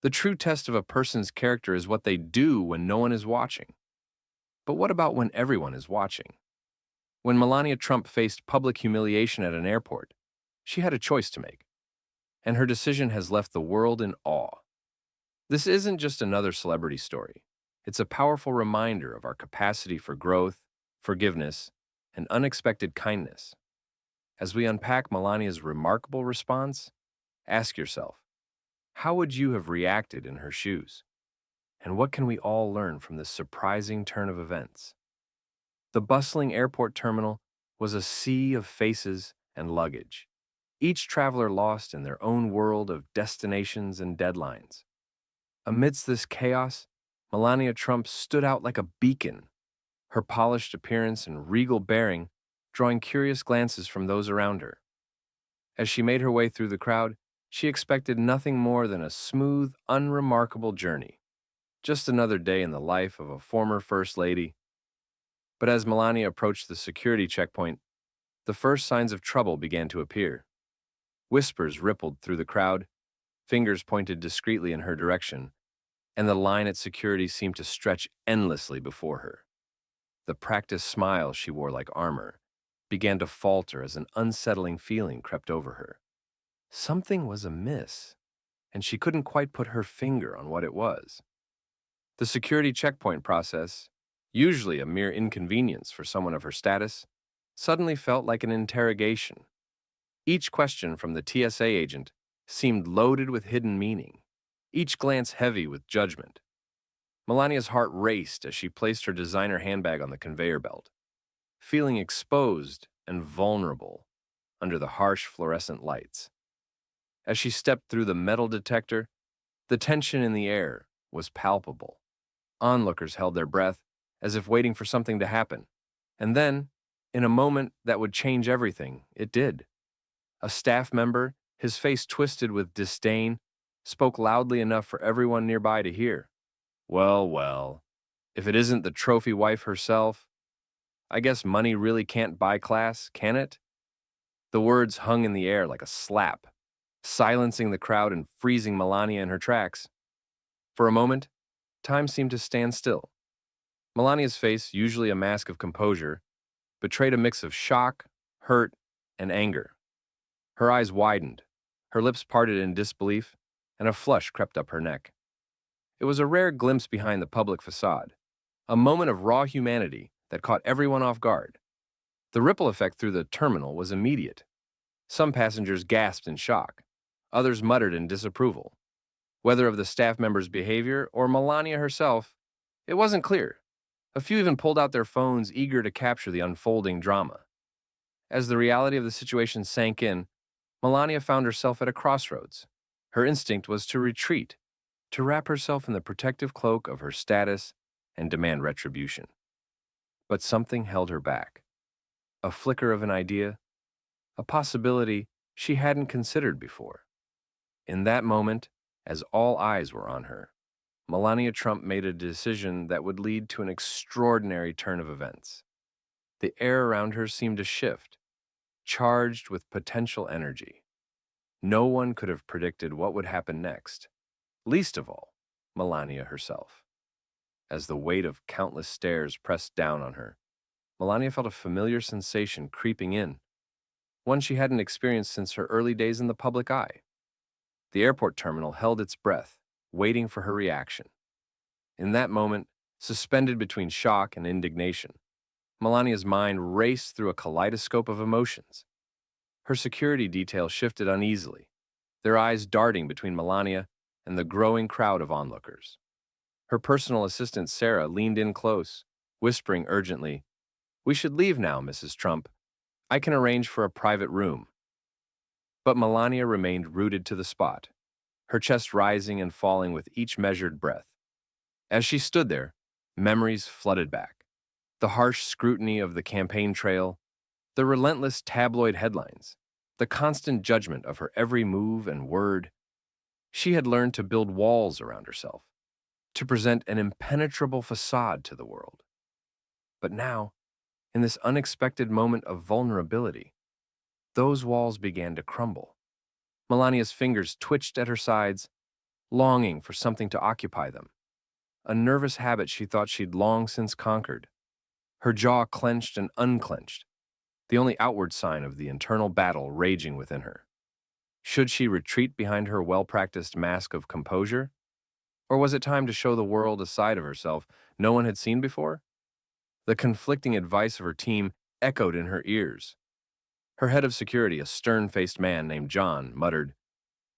The true test of a person's character is what they do when no one is watching. But what about when everyone is watching? When Melania Trump faced public humiliation at an airport, she had a choice to make, and her decision has left the world in awe. This isn't just another celebrity story. It's a powerful reminder of our capacity for growth, forgiveness, and unexpected kindness. As we unpack Melania's remarkable response, ask yourself, how would you have reacted in her shoes? And what can we all learn from this surprising turn of events? The bustling airport terminal was a sea of faces and luggage, each traveler lost in their own world of destinations and deadlines. Amidst this chaos, Melania Trump stood out like a beacon, her polished appearance and regal bearing drawing curious glances from those around her. As she made her way through the crowd, she expected nothing more than a smooth, unremarkable journey. Just another day in the life of a former First Lady. But as Melania approached the security checkpoint, the first signs of trouble began to appear. Whispers rippled through the crowd, fingers pointed discreetly in her direction, and the line at security seemed to stretch endlessly before her. The practiced smile she wore like armor began to falter as an unsettling feeling crept over her. Something was amiss, and she couldn't quite put her finger on what it was. The security checkpoint process, usually a mere inconvenience for someone of her status, suddenly felt like an interrogation. Each question from the TSA agent seemed loaded with hidden meaning, each glance heavy with judgment. Melania's heart raced as she placed her designer handbag on the conveyor belt, feeling exposed and vulnerable under the harsh fluorescent lights. As she stepped through the metal detector, the tension in the air was palpable. Onlookers held their breath as if waiting for something to happen. And then, in a moment that would change everything, it did. A staff member, his face twisted with disdain, spoke loudly enough for everyone nearby to hear. Well, well, if it isn't the trophy wife herself, I guess money really can't buy class, can it? The words hung in the air like a slap, silencing the crowd and freezing Melania in her tracks. For a moment, time seemed to stand still. Melania's face, usually a mask of composure, betrayed a mix of shock, hurt, and anger. Her eyes widened, her lips parted in disbelief, and a flush crept up her neck. It was a rare glimpse behind the public facade, a moment of raw humanity that caught everyone off guard. The ripple effect through the terminal was immediate. Some passengers gasped in shock, others muttered in disapproval. Whether of the staff member's behavior or Melania herself, it wasn't clear. A few even pulled out their phones, eager to capture the unfolding drama. As the reality of the situation sank in, Melania found herself at a crossroads. Her instinct was to retreat, to wrap herself in the protective cloak of her status and demand retribution. But something held her back. A flicker of an idea, a possibility she hadn't considered before. In that moment, as all eyes were on her, Melania Trump made a decision that would lead to an extraordinary turn of events. The air around her seemed to shift, charged with potential energy. No one could have predicted what would happen next, least of all, Melania herself. As the weight of countless stares pressed down on her, Melania felt a familiar sensation creeping in, one she hadn't experienced since her early days in the public eye. The airport terminal held its breath, waiting for her reaction. In that moment, suspended between shock and indignation, Melania's mind raced through a kaleidoscope of emotions. Her security detail shifted uneasily, their eyes darting between Melania and the growing crowd of onlookers. Her personal assistant Sarah leaned in close, whispering urgently, "We should leave now, Mrs. Trump. I can arrange for a private room." But Melania remained rooted to the spot, her chest rising and falling with each measured breath. As she stood there, memories flooded back. The harsh scrutiny of the campaign trail, the relentless tabloid headlines, the constant judgment of her every move and word. She had learned to build walls around herself, to present an impenetrable facade to the world. But now, in this unexpected moment of vulnerability, those walls began to crumble. Melania's fingers twitched at her sides, longing for something to occupy them, a nervous habit she thought she'd long since conquered. Her jaw clenched and unclenched, the only outward sign of the internal battle raging within her. Should she retreat behind her well-practiced mask of composure? Or was it time to show the world a side of herself no one had seen before? The conflicting advice of her team echoed in her ears. Her head of security, a stern-faced man named John, muttered,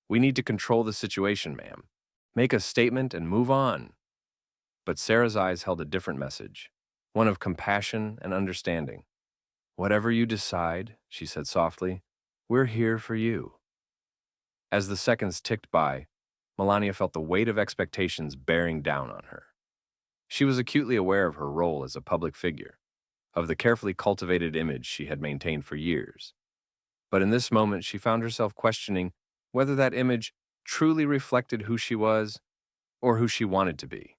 "We need to control the situation, ma'am. Make a statement and move on." But Sarah's eyes held a different message, one of compassion and understanding. "Whatever you decide," she said softly, "we're here for you." As the seconds ticked by, Melania felt the weight of expectations bearing down on her. She was acutely aware of her role as a public figure, of the carefully cultivated image she had maintained for years. But in this moment, she found herself questioning whether that image truly reflected who she was or who she wanted to be.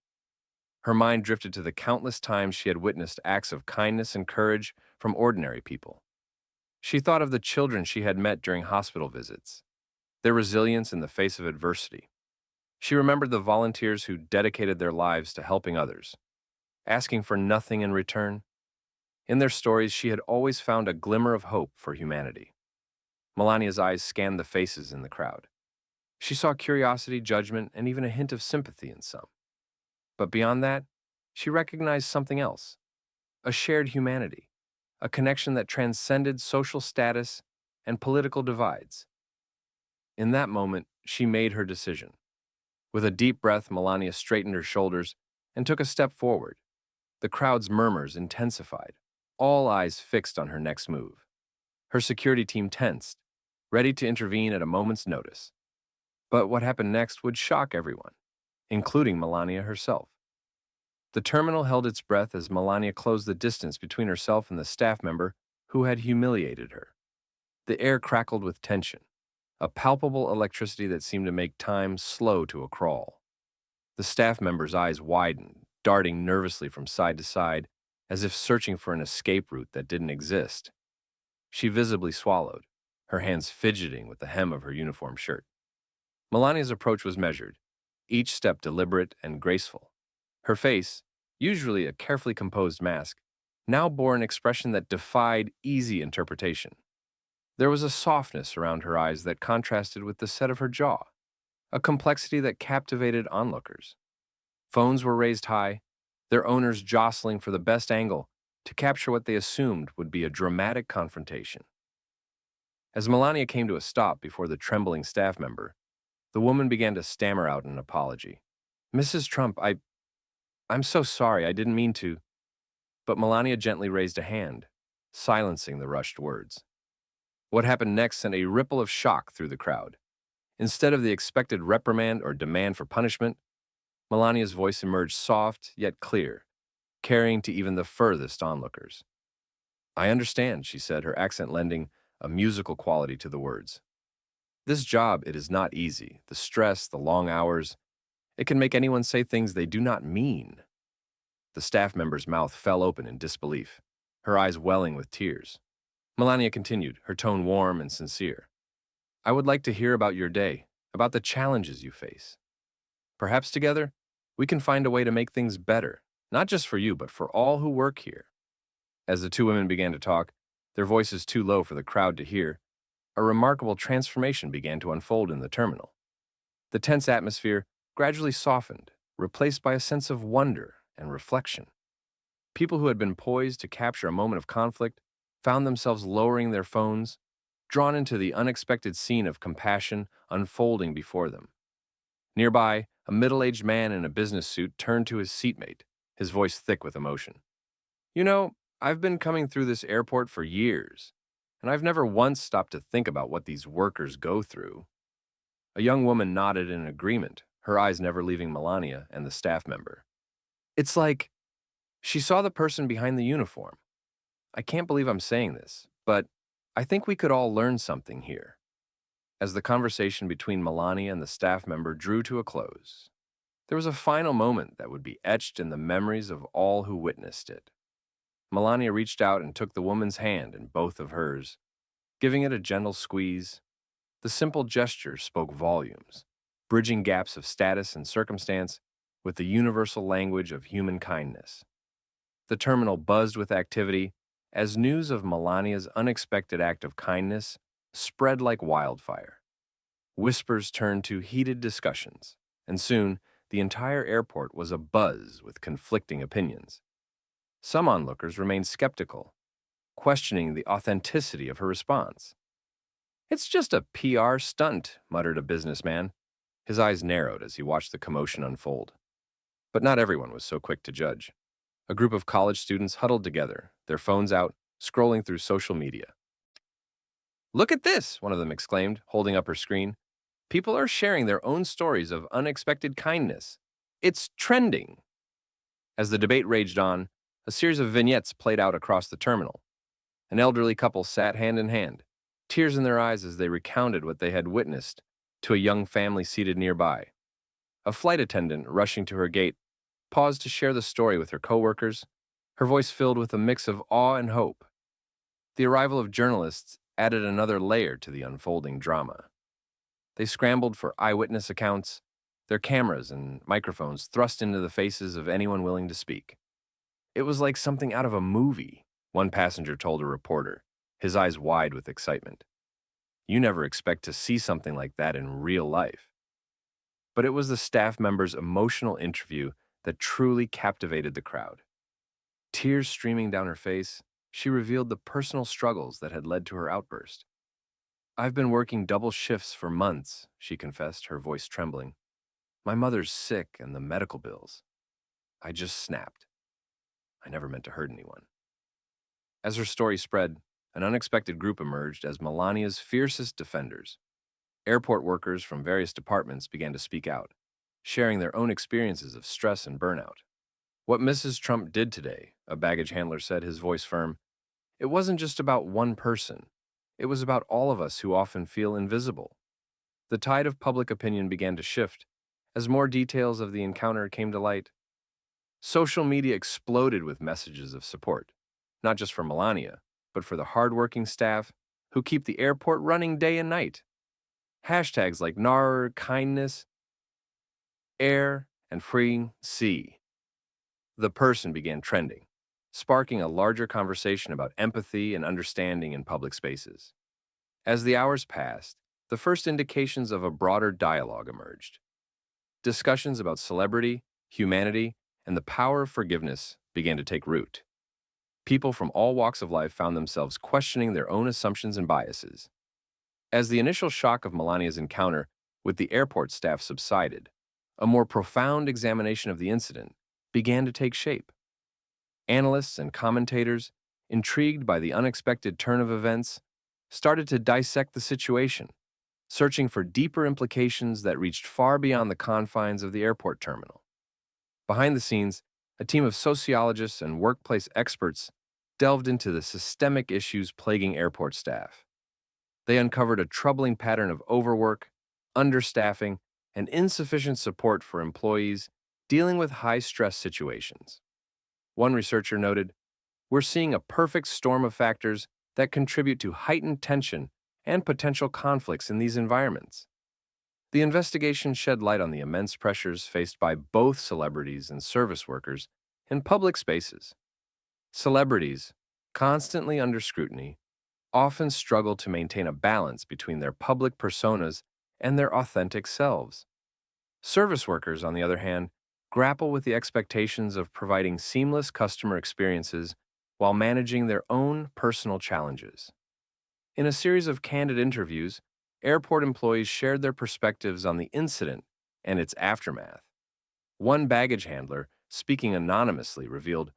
Her mind drifted to the countless times she had witnessed acts of kindness and courage from ordinary people. She thought of the children she had met during hospital visits, their resilience in the face of adversity. She remembered the volunteers who dedicated their lives to helping others, asking for nothing in return. In their stories, she had always found a glimmer of hope for humanity. Melania's eyes scanned the faces in the crowd. She saw curiosity, judgment, and even a hint of sympathy in some. But beyond that, she recognized something else, a shared humanity, a connection that transcended social status and political divides. In that moment, she made her decision. With a deep breath, Melania straightened her shoulders and took a step forward. The crowd's murmurs intensified, all eyes fixed on her next move. Her security team tensed, ready to intervene at a moment's notice. But what happened next would shock everyone, including Melania herself. The terminal held its breath as Melania closed the distance between herself and the staff member who had humiliated her. The air crackled with tension, a palpable electricity that seemed to make time slow to a crawl. The staff member's eyes widened, darting nervously from side to side, as if searching for an escape route that didn't exist. She visibly swallowed, her hands fidgeting with the hem of her uniform shirt. Melania's approach was measured, each step deliberate and graceful. Her face, usually a carefully composed mask, now bore an expression that defied easy interpretation. There was a softness around her eyes that contrasted with the set of her jaw, a complexity that captivated onlookers. Phones were raised high, their owners jostling for the best angle to capture what they assumed would be a dramatic confrontation. As Melania came to a stop before the trembling staff member, the woman began to stammer out an apology. "Mrs. Trump, I'm so sorry, I didn't mean to." But Melania gently raised a hand, silencing the rushed words. What happened next sent a ripple of shock through the crowd. Instead of the expected reprimand or demand for punishment, Melania's voice emerged soft yet clear, carrying to even the furthest onlookers. "I understand," she said, her accent lending a musical quality to the words. "This job, it is not easy. The stress, the long hours, it can make anyone say things they do not mean." The staff member's mouth fell open in disbelief, her eyes welling with tears. Melania continued, her tone warm and sincere. "I would like to hear about your day, about the challenges you face. Perhaps together, we can find a way to make things better, not just for you, but for all who work here." As the two women began to talk, their voices too low for the crowd to hear, a remarkable transformation began to unfold in the terminal. The tense atmosphere gradually softened, replaced by a sense of wonder and reflection. People who had been poised to capture a moment of conflict found themselves lowering their phones, drawn into the unexpected scene of compassion unfolding before them. Nearby, a middle-aged man in a business suit turned to his seatmate, his voice thick with emotion. "You know, I've been coming through this airport for years, and I've never once stopped to think about what these workers go through." A young woman nodded in agreement, her eyes never leaving Melania and the staff member. "It's like she saw the person behind the uniform. I can't believe I'm saying this, but I think we could all learn something here." As the conversation between Melania and the staff member drew to a close, there was a final moment that would be etched in the memories of all who witnessed it. Melania reached out and took the woman's hand in both of hers, giving it a gentle squeeze. The simple gesture spoke volumes, bridging gaps of status and circumstance with the universal language of human kindness. The terminal buzzed with activity as news of Melania's unexpected act of kindness spread like wildfire. Whispers turned to heated discussions, and soon the entire airport was abuzz with conflicting opinions. Some onlookers remained skeptical, questioning the authenticity of her response. "It's just a PR stunt," muttered a businessman. His eyes narrowed as he watched the commotion unfold. But not everyone was so quick to judge. A group of college students huddled together, their phones out, scrolling through social media. "Look at this," one of them exclaimed, holding up her screen. "People are sharing their own stories of unexpected kindness. It's trending." As the debate raged on, a series of vignettes played out across the terminal. An elderly couple sat hand in hand, tears in their eyes as they recounted what they had witnessed to a young family seated nearby. A flight attendant, rushing to her gate, paused to share the story with her coworkers, her voice filled with a mix of awe and hope. The arrival of journalists added another layer to the unfolding drama. They scrambled for eyewitness accounts, their cameras and microphones thrust into the faces of anyone willing to speak. "It was like something out of a movie," one passenger told a reporter, his eyes wide with excitement. "You never expect to see something like that in real life." But it was the staff member's emotional interview that truly captivated the crowd. Tears streaming down her face, she revealed the personal struggles that had led to her outburst. "I've been working double shifts for months," she confessed, her voice trembling. "My mother's sick and the medical bills. I just snapped. I never meant to hurt anyone." As her story spread, an unexpected group emerged as Melania's fiercest defenders. Airport workers from various departments began to speak out, sharing their own experiences of stress and burnout. "What Mrs. Trump did today," a baggage handler said, his voice firm, "it wasn't just about one person. It was about all of us who often feel invisible." The tide of public opinion began to shift as more details of the encounter came to light. Social media exploded with messages of support, not just for Melania, but for the hardworking staff who keep the airport running day and night. Hashtags like NAR, kindness, air, and free sea. The person began trending, sparking a larger conversation about empathy and understanding in public spaces. As the hours passed, the first indications of a broader dialogue emerged. Discussions about celebrity, humanity, and the power of forgiveness began to take root. People from all walks of life found themselves questioning their own assumptions and biases. As the initial shock of Melania's encounter with the airport staff subsided, a more profound examination of the incident began to take shape. Analysts and commentators, intrigued by the unexpected turn of events, started to dissect the situation, searching for deeper implications that reached far beyond the confines of the airport terminal. Behind the scenes, a team of sociologists and workplace experts delved into the systemic issues plaguing airport staff. They uncovered a troubling pattern of overwork, understaffing, and insufficient support for employees dealing with high-stress situations. One researcher noted, "We're seeing a perfect storm of factors that contribute to heightened tension and potential conflicts in these environments." The investigation shed light on the immense pressures faced by both celebrities and service workers in public spaces. Celebrities, constantly under scrutiny, often struggle to maintain a balance between their public personas and their authentic selves. Service workers, on the other hand, grapple with the expectations of providing seamless customer experiences while managing their own personal challenges. In a series of candid interviews, airport employees shared their perspectives on the incident and its aftermath. One baggage handler, speaking anonymously, revealed,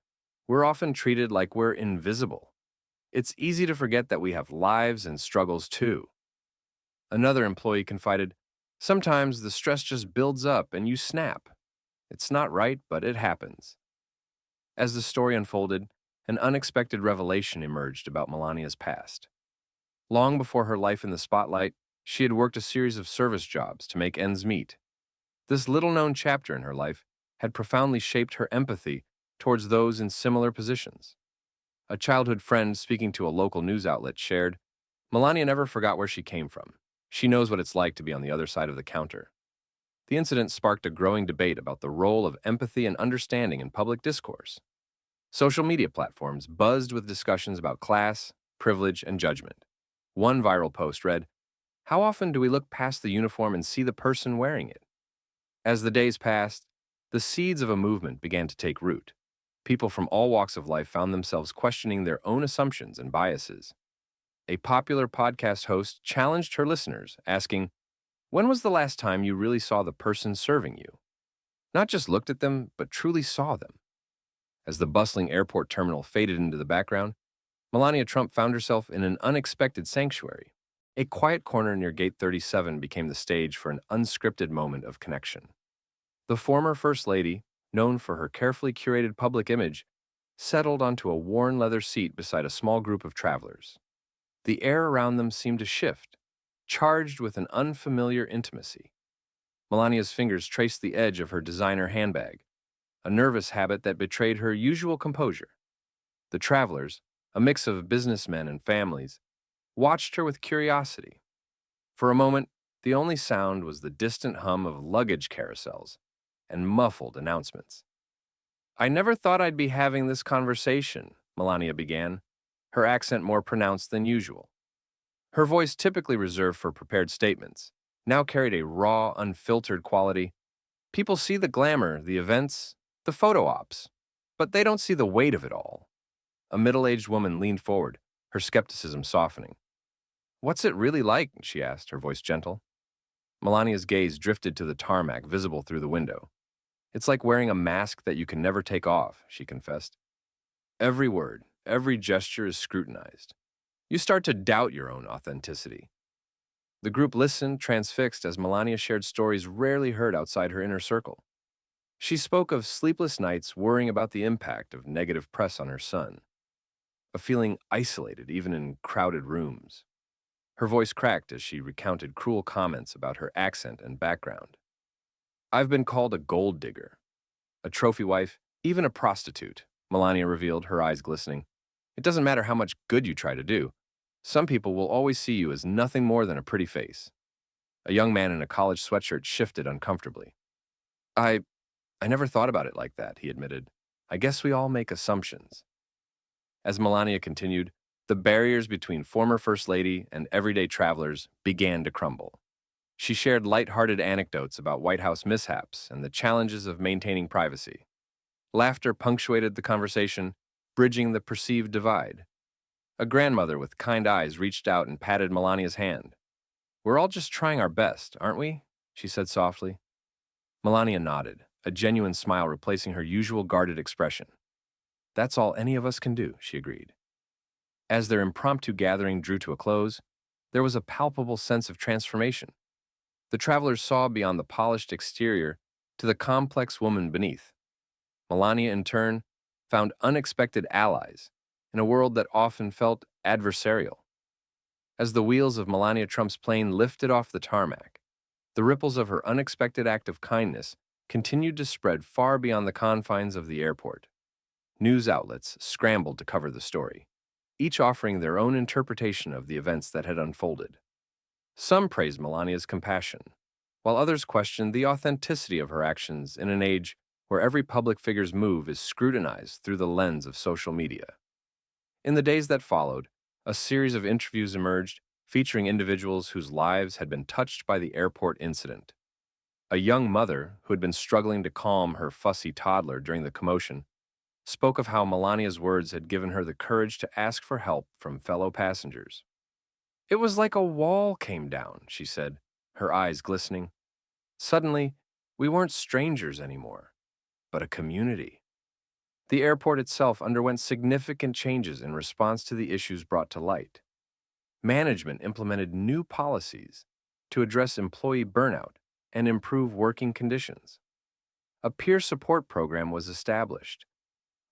"We're often treated like we're invisible. It's easy to forget that we have lives and struggles too." Another employee confided, "Sometimes the stress just builds up and you snap. It's not right, but it happens." As the story unfolded, an unexpected revelation emerged about Melania's past. Long before her life in the spotlight, she had worked a series of service jobs to make ends meet. This little-known chapter in her life had profoundly shaped her empathy towards those in similar positions. A childhood friend speaking to a local news outlet shared, "Melania never forgot where she came from. She knows what it's like to be on the other side of the counter." The incident sparked a growing debate about the role of empathy and understanding in public discourse. Social media platforms buzzed with discussions about class, privilege, and judgment. One viral post read, "How often do we look past the uniform and see the person wearing it?" As the days passed, the seeds of a movement began to take root. People from all walks of life found themselves questioning their own assumptions and biases. A popular podcast host challenged her listeners, asking, "When was the last time you really saw the person serving you? Not just looked at them, but truly saw them." As the bustling airport terminal faded into the background, Melania Trump found herself in an unexpected sanctuary. A quiet corner near Gate 37 became the stage for an unscripted moment of connection. The former First Lady, known for her carefully curated public image, settled onto a worn leather seat beside a small group of travelers. The air around them seemed to shift, charged with an unfamiliar intimacy. Melania's fingers traced the edge of her designer handbag, a nervous habit that betrayed her usual composure. The travelers, a mix of businessmen and families, watched her with curiosity. For a moment, the only sound was the distant hum of luggage carousels and muffled announcements. "I never thought I'd be having this conversation," Melania began, her accent more pronounced than usual. Her voice, typically reserved for prepared statements, now carried a raw, unfiltered quality. "People see the glamour, the events, the photo ops, but they don't see the weight of it all." A middle-aged woman leaned forward, her skepticism softening. "What's it really like?" she asked, her voice gentle. Melania's gaze drifted to the tarmac visible through the window. "It's like wearing a mask that you can never take off," she confessed. "Every word, every gesture is scrutinized. You start to doubt your own authenticity." The group listened, transfixed, as Melania shared stories rarely heard outside her inner circle. She spoke of sleepless nights worrying about the impact of negative press on her son, of feeling isolated even in crowded rooms. Her voice cracked as she recounted cruel comments about her accent and background. "I've been called a gold digger, a trophy wife, even a prostitute," Melania revealed, her eyes glistening. "It doesn't matter how much good you try to do. Some people will always see you as nothing more than a pretty face." A young man in a college sweatshirt shifted uncomfortably. I never thought about it like that," he admitted. "I guess we all make assumptions." As Melania continued, the barriers between former First Lady and everyday travelers began to crumble. She shared light-hearted anecdotes about White House mishaps and the challenges of maintaining privacy. Laughter punctuated the conversation, bridging the perceived divide. A grandmother with kind eyes reached out and patted Melania's hand. "We're all just trying our best, aren't we?" she said softly. Melania nodded, a genuine smile replacing her usual guarded expression. "That's all any of us can do," she agreed. As their impromptu gathering drew to a close, there was a palpable sense of transformation. The travelers saw beyond the polished exterior to the complex woman beneath. Melania, in turn, found unexpected allies in a world that often felt adversarial. As the wheels of Melania Trump's plane lifted off the tarmac, the ripples of her unexpected act of kindness continued to spread far beyond the confines of the airport. News outlets scrambled to cover the story, each offering their own interpretation of the events that had unfolded. Some praised Melania's compassion, while others questioned the authenticity of her actions in an age where every public figure's move is scrutinized through the lens of social media. In the days that followed, a series of interviews emerged featuring individuals whose lives had been touched by the airport incident. A young mother, who had been struggling to calm her fussy toddler during the commotion, spoke of how Melania's words had given her the courage to ask for help from fellow passengers. "It was like a wall came down," she said, her eyes glistening. "Suddenly, we weren't strangers anymore, but a community." The airport itself underwent significant changes in response to the issues brought to light. Management implemented new policies to address employee burnout and improve working conditions. A peer support program was established,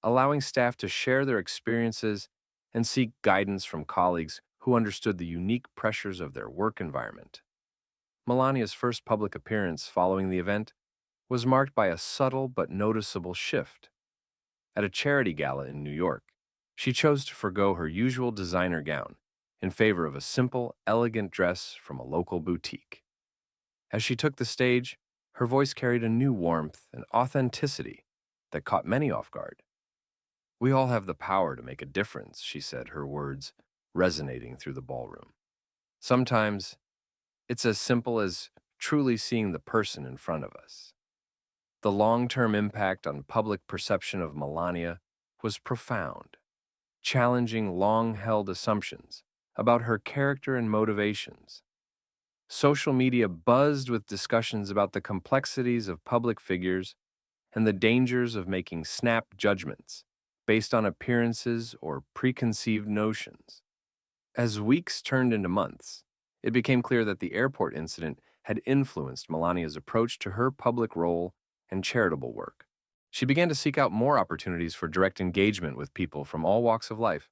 allowing staff to share their experiences and seek guidance from colleagues who understood the unique pressures of their work environment. Melania's first public appearance following the event was marked by a subtle but noticeable shift. At a charity gala in New York, she chose to forgo her usual designer gown in favor of a simple, elegant dress from a local boutique. As she took the stage, Her voice carried a new warmth and authenticity that caught many off guard. "We all have the power to make a difference," she said, her words resonating through the ballroom. "Sometimes it's as simple as truly seeing the person in front of us." The long-term impact on public perception of Melania was profound, challenging long-held assumptions about her character and motivations. Social media buzzed with discussions about the complexities of public figures and the dangers of making snap judgments based on appearances or preconceived notions. As weeks turned into months, it became clear that the airport incident had influenced Melania's approach to her public role and charitable work. She began to seek out more opportunities for direct engagement with people from all walks of life,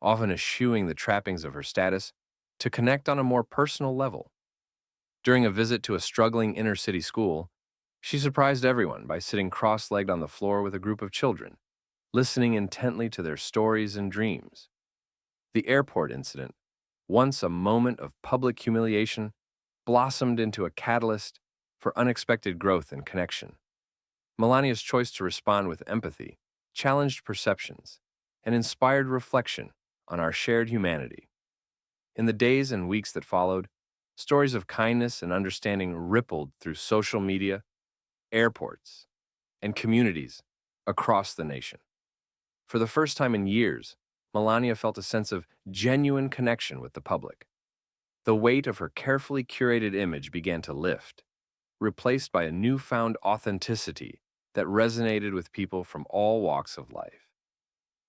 often eschewing the trappings of her status to connect on a more personal level. During a visit to a struggling inner-city school, she surprised everyone by sitting cross-legged on the floor with a group of children, listening intently to their stories and dreams. The airport incident, once a moment of public humiliation, blossomed into a catalyst for unexpected growth and connection. Melania's choice to respond with empathy challenged perceptions and inspired reflection on our shared humanity. In the days and weeks that followed, stories of kindness and understanding rippled through social media, airports, and communities across the nation. For the first time in years, Melania felt a sense of genuine connection with the public. The weight of her carefully curated image began to lift, replaced by a newfound authenticity that resonated with people from all walks of life.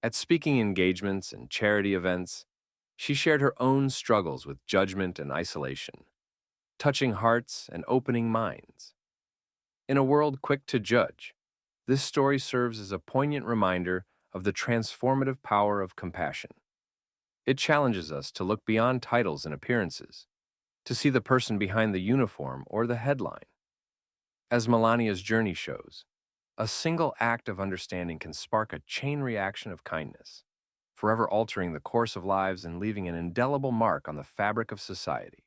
At speaking engagements and charity events, she shared her own struggles with judgment and isolation, touching hearts and opening minds. In a world quick to judge, this story serves as a poignant reminder of the transformative power of compassion. It challenges us to look beyond titles and appearances, to see the person behind the uniform or the headline. As Melania's journey shows, a single act of understanding can spark a chain reaction of kindness, forever altering the course of lives and leaving an indelible mark on the fabric of society.